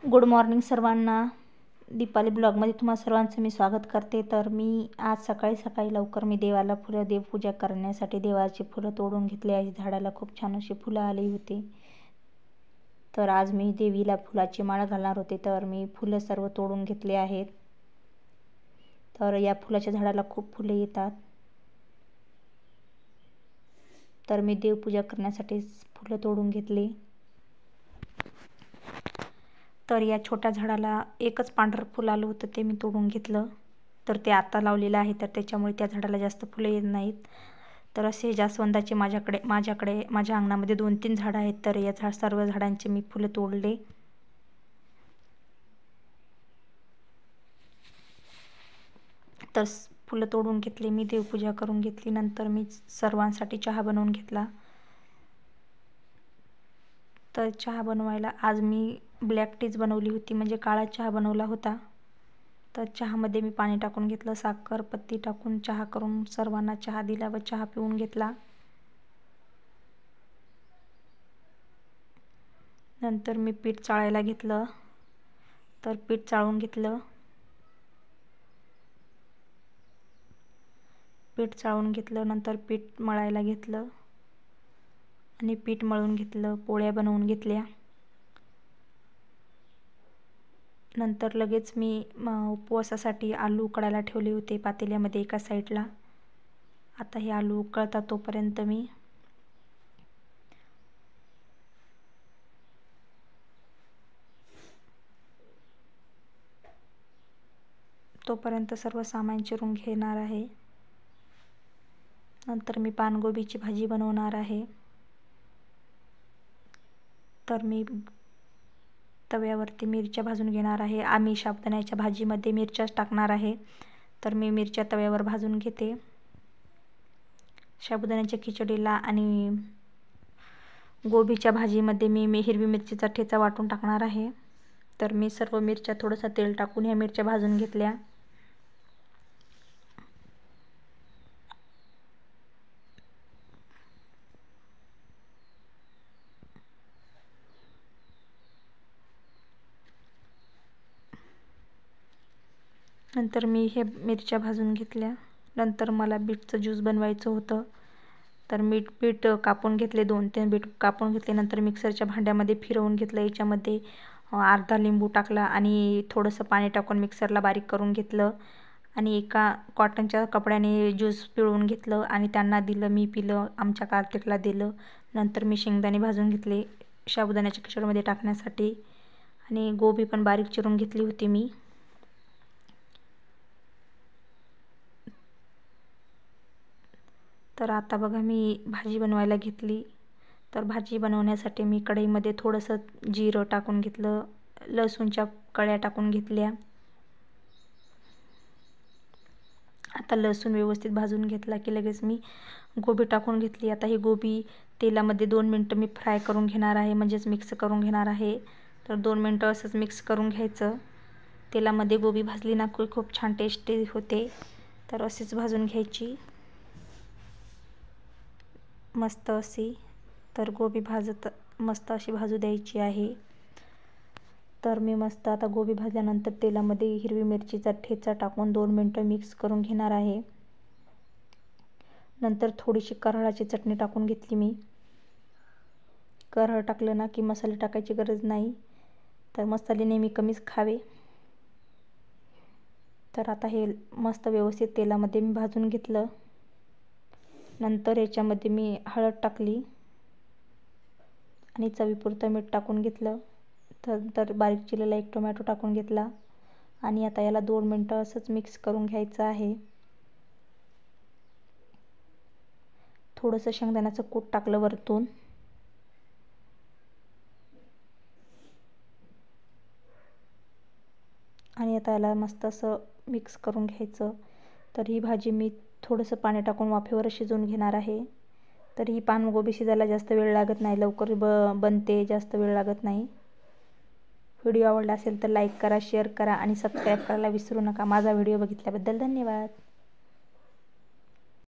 Good morning सर्वांना. दीपाली ब्लॉगमध्ये तुम्हा सर्वांचं मी स्वागत करते. तर मी आज सकाळी लवकर मी देवाला देवपूजा करण्यासाठी देवाची फुलं तोडून घेतली आहे. झाडाला खूप छान अशी फुलं आली होती. तर आज मी देवीला फुलाची माळ घालणार होते, तर मी फुलं सर्व तोडून घेतले आहेत. तर या फुलाच्या झाडाला खूप फुले येतात. तर मी देवपूजा करण्यासाठी फुलं तोडून घेतली. तर या छोट्या झाडाला एकच पांढरं फुल आलं होतं, ते मी तोडून घेतलं. तर ते आता लावलेलं आहे, तर त्याच्यामुळे त्या झाडाला जास्त फुले येत नाहीत. तर असे जास्वंदाचे माझ्या अंगणामध्ये 2-3 झाडं आहेत. तर या सर्व झाडांचे मी फुलं तोडले. तर फुलं तोडून घेतली, मी देवपूजा करून घेतली. नंतर मी सर्वांसाठी चहा बनवून घेतला. तर चहा बनवायला आज मी ब्लॅक टीच बनवली होती, म्हणजे काळा चहा बनवला होता. तर चहामध्ये मी पाणी टाकून घेतलं, साखर पत्ती टाकून चहा करून सर्वांना चहा दिला व चहा पिऊन घेतला. नंतर मी पीठ चाळायला घेतलं. तर पीठ चाळून घेतलं. नंतर पीठ मळायला घेतलं आणि पीठ मळून घेतलं. पोळ्या बनवून घेतल्या. नंतर लगेच मी उपवासासाठी आलू उकडायला ठेवले होते पातेल्यामध्ये एका साईडला. आता हे आलू उकळतात तोपर्यंत मी सर्व सामान चिरून घेणार आहे. नंतर मी पानगोबीची भाजी बनवणार आहे. तर मी तव्यावरती मिरच्या भाजून घेणार आहे. आम्ही साबुदाण्याच्या भाजीमध्ये मिरच्याच टाकणार आहे. तर मी मिरच्या तव्यावर भाजून घेते. साबुदाण्याच्या खिचडीला आणि गोबीच्या भाजीमध्ये मी हिरवी मिरचीचा ठेचा वाटून टाकणार आहे. तर मी सर्व मिरच्या थोडंसं तेल टाकून ह्या मिरच्या भाजून घेतल्या. नंतर मी हे मिरच्या भाजून घेतल्या. नंतर मला बीटचं ज्यूस बनवायचं होतं. तर बीट कापून घेतले, 2-3 बीट कापून घेतले. नंतर मिक्सरच्या भांड्यामध्ये फिरवून घेतलं. याच्यामध्ये अर्धा लिंबू टाकला आणि थोडंसं पाणी टाकून मिक्सरला बारीक करून घेतलं आणि एका कॉटनच्या कपड्याने ज्यूस पिळून घेतलं आणि त्यांना दिलं. मी पिलं, आमच्या कार्तिकला दिलं. नंतर मी शेंगदाणे भाजून घेतले साबुदाण्याच्या खिचडीमध्ये टाकण्यासाठी आणि गोबी पण बारीक चिरून घेतली होती मी. तर आता बघा मी भाजी बनवायला घेतली. तर भाजी बनवण्यासाठी मी कढईमध्ये थोडंसं जिरं टाकून घेतलं, लसूणच्या कळ्या टाकून घेतल्या. आता लसूण व्यवस्थित भाजून घेतला की लगेच मी गोबी टाकून घेतली. आता ही गोबी तेलामध्ये 2 मिनटं मी फ्राय करून घेणार आहे, म्हणजेच मिक्स करून घेणार आहे. तर 2 मिनटं असंच मिक्स करून घ्यायचं. तेलामध्ये गोबी भाजली ना खूप छान टेस्टी होते. तर अशीच भाजून घ्यायची मस्त अशी. तर गोबी मस्त अशी भाजू द्यायची आहे. तर मी मस्त आता गोबी भाजल्यानंतर तेलामध्ये हिरवी मिरचीचा ठेचा टाकून 2 मिनटं मिक्स करून घेणार आहे. नंतर थोडीशी कारळाची चटणी टाकून घेतली मी. कारळ टाकलं ना की मसाले टाकायची गरज नाही. तर मसाले नेहमी कमीच खावे. तर आता हे मस्त व्यवस्थित तेलामध्ये मी भाजून घेतलं. नंतर याच्यामध्ये मी हळद टाकली आणि चवीपुरतं मीठ टाकून घेतलं. तर बारीक चिरलेला एक टोमॅटो टाकून घेतला आणि आता याला 2 मिनटं असंच मिक्स करून घ्यायचं आहे. थोडंसं शेंगदाण्याचं कूट टाकलं वरतून आणि आता याला मस्त असं मिक्स करून घ्यायचं. तर ही भाजी मी थोडंसं पाणी टाकून वाफेवर शिजवून घेणार आहे. तर ही पानगोबी शिजायला जास्त वेळ लागत नाही, लवकर बनते, जास्त वेळ लागत नाही. व्हिडिओ आवडला असेल तर लाईक करा, शेअर करा आणि सबस्क्राईब करायला विसरू नका. माझा व्हिडिओ बघितल्याबद्दल धन्यवाद.